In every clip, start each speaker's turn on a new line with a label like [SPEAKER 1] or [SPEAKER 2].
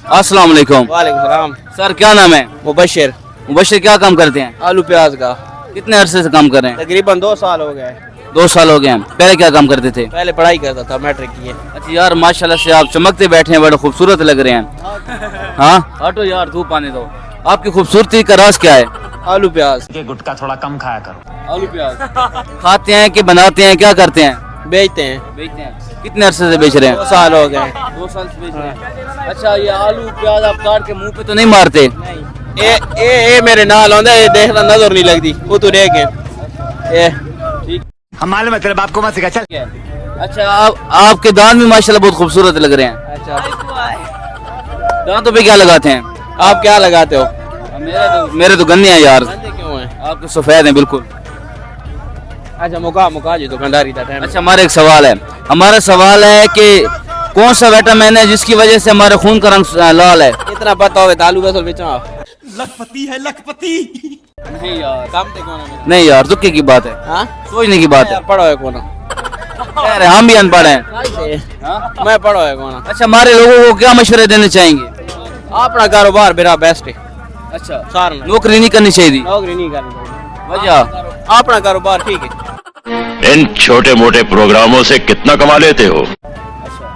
[SPEAKER 1] अस्सलाम वालेकुम।
[SPEAKER 2] वालेकुम सलाम।
[SPEAKER 1] सर क्या नाम है?
[SPEAKER 2] मुबशिर।
[SPEAKER 1] मुबशिर क्या काम करते हैं?
[SPEAKER 2] आलू प्याज का।
[SPEAKER 1] कितने अरसे से काम कर रहे हैं?
[SPEAKER 2] तकरीबन 2 साल हो गए।
[SPEAKER 1] 2 साल हो गए हैं। पहले क्या काम करते थे?
[SPEAKER 2] पहले पढ़ाई करता था, मैट्रिक की है।
[SPEAKER 1] अच्छा यार माशाल्लाह से आप चमकते बैठे हैं, बड़े खूबसूरत लग रहे हैं। हाँ हटो यार, धूप आने दो। आपकी खूबसूरती का राज क्या है?
[SPEAKER 2] आलू प्याज
[SPEAKER 3] ये गुटखा थोड़ा कम खाया करो।
[SPEAKER 1] आलू प्याज खाते हैं कि बनाते हैं, क्या करते हैं?
[SPEAKER 2] बेचते हैं।
[SPEAKER 1] बेचते हैं। कितने अरसे से बेच रहे
[SPEAKER 2] 2
[SPEAKER 1] हैं?
[SPEAKER 2] साल हो गए।
[SPEAKER 1] 2 साल से बेच रहे हैं। अच्छा ये आलू प्याज आप काट के मुंह पे तो नहीं मारते?
[SPEAKER 2] ए मेरे नाल आंदा, ये देखना नजर नहीं लगती वो तू देख के ए
[SPEAKER 1] ठीक
[SPEAKER 3] हम मालूम है तेरे बाप को मत सिखा चल।
[SPEAKER 1] है। अच्छा आपके दांत भी माशाल्लाह बहुत खूबसूरत लग रहे हैं।
[SPEAKER 2] अच्छा
[SPEAKER 1] दांतों पे क्या लगाते हैं?
[SPEAKER 2] आप क्या लगाते हो?
[SPEAKER 1] मेरे तो गन्ने हैं यार।
[SPEAKER 2] गंदे क्यों हैं?
[SPEAKER 1] आपके सफेद हैं बिल्कुल।
[SPEAKER 2] अच्छा मुका जी दुकानदारी का टाइम।
[SPEAKER 1] अच्छा हमारा एक सवाल है। हमारा सवाल है कि कौन सा विटामिन है जिसकी वजह से हमारे खून का रंग लाल है?
[SPEAKER 2] इतना पता होवे आलू बस बेचा
[SPEAKER 3] लखपति है लखपति।
[SPEAKER 1] नहीं यार,
[SPEAKER 2] काम ते कौन है?
[SPEAKER 1] नहीं यार, दुक्के की बात है,
[SPEAKER 2] हां
[SPEAKER 1] सोचने की बात है।
[SPEAKER 2] पढ़ो है कौन?
[SPEAKER 1] यार हम भी अनपढ़ हैं। हाँ?
[SPEAKER 2] मैं पढ़ो है कौन?
[SPEAKER 1] अच्छा हमारे लोगों को क्या मशवरे देने चाहेंगे?
[SPEAKER 2] अपना कारोबार मेरा बेस्ट है।
[SPEAKER 1] अच्छा
[SPEAKER 2] सारा
[SPEAKER 1] नौकरी नहीं करनी चाहिए थी।
[SPEAKER 2] नौकरी नहीं करनी चाहिए।
[SPEAKER 1] वजह
[SPEAKER 2] अपना कारोबार ठीक है।
[SPEAKER 4] इन छोटे मोटे प्रोग्रामों से कितना कमा लेते हो?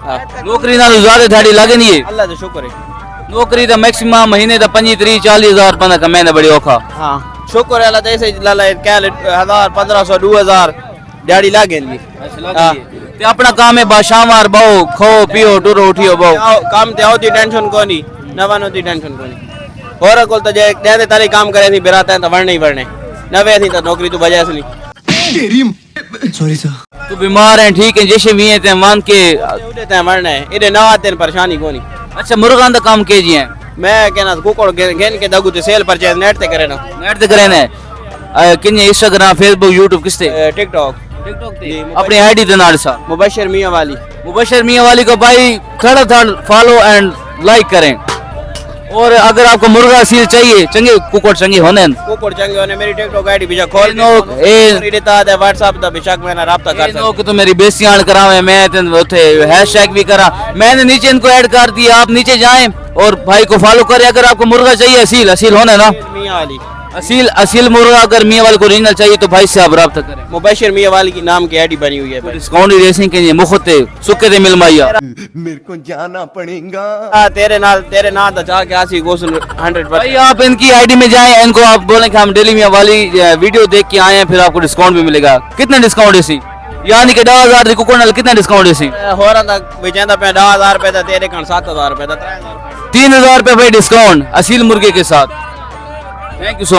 [SPEAKER 2] हाँ।
[SPEAKER 1] नौकरी ना ज्यादा ध्याड़ी लागे नहीं है।
[SPEAKER 2] अल्लाह का शुक्र है।
[SPEAKER 1] नौकरी तो मैक्सिमम महीने तो 25 30 40 हजार बंदा कमाने बड़ी औखा।
[SPEAKER 2] हाँ शुक्र है अल्लाह जैसे लाला क्या 1000 1500 2000 दिहाड़ी लागेंगी। हाँ।
[SPEAKER 1] ते अपना काम है बाशामार बहु खो पियो टुरो उठियो बहु।
[SPEAKER 2] काम ते होती टेंशन कोनी, नवा होती टेंशन कोनी। और कोल तो जे दे तारी काम करे थी बिराता है तो वरने ही वरने नवे थी तो नौकरी तो वजह से नहीं।
[SPEAKER 3] Sorry sir.
[SPEAKER 1] तू बीमार है ठीक है, जैसे भी है ते मान के।
[SPEAKER 2] उड़े ते वरने इदे ना आते परेशानी कोनी।
[SPEAKER 1] अच्छा मुर्गा दा काम के जी है?
[SPEAKER 2] मैं कहना कुकड़ घेन के दगू ते सेल परचेज नेट ते करे ना।
[SPEAKER 1] नेट ते करे ने किन्ने इंस्टाग्राम फेसबुक यूट्यूब किसते?
[SPEAKER 2] टिकटॉक
[SPEAKER 1] अपनी आईडी दे नाल सा
[SPEAKER 2] मुबशिर मियां वाली।
[SPEAKER 1] मुबशिर मियां वाली को भाई थोड़ा फॉलो एंड लाइक करें। और अगर आपको मुर्गा सील चाहिए, चंगे कुकड़ चंगे होने
[SPEAKER 2] कुकड़ चंगे होने मेरी टिकटॉक आईडी भी खोल
[SPEAKER 1] नो ए
[SPEAKER 2] देता है व्हाट्सएप दा बेशक मैंने राब्ता कर सकता।
[SPEAKER 1] नो कि तो मेरी बेइज्जती करावे, मैं उथे हैशटैग भी करा, मैंने नीचे इनको ऐड कर दिया। आप नीचे जाएं और भाई को फॉलो करें। अगर आपको मुर्गा चाहिए असील असील होने ना,
[SPEAKER 2] मियां वाली
[SPEAKER 1] असील मुर्गा अगर मियां वाले को ओरिजिनल चाहिए तो भाई से आप रब्ता करें।
[SPEAKER 2] मुबशिर मियां वाली की नाम की आईडी बनी हुई है।
[SPEAKER 1] डिस्काउंट रेसिंग के लिए मुखते सुक्के दे मिल माइया।
[SPEAKER 3] मेरे को जाना पड़ेगा।
[SPEAKER 2] तेरे नाल तो चाह के आसी गोस 100%।
[SPEAKER 1] भाई आप इनकी आईडी में जाएं, इनको आप बोलें कि हम डेली मियां वाली वीडियो देख के आए हैं, फिर आपको डिस्काउंट भी मिलेगा। कितना डिस्काउंट है सी? यानी कि 10,000 दी कुकड़ नाल कितना डिस्काउंट है सी?
[SPEAKER 2] हो रहा था बेचेंदा पे 10,000 रुपए दा तेरे कण 7,000 रुपए दा 3,000 रुपए
[SPEAKER 1] 3,000 रुपए भाई डिस्काउंट असील मुर्गे के साथ। Thank you so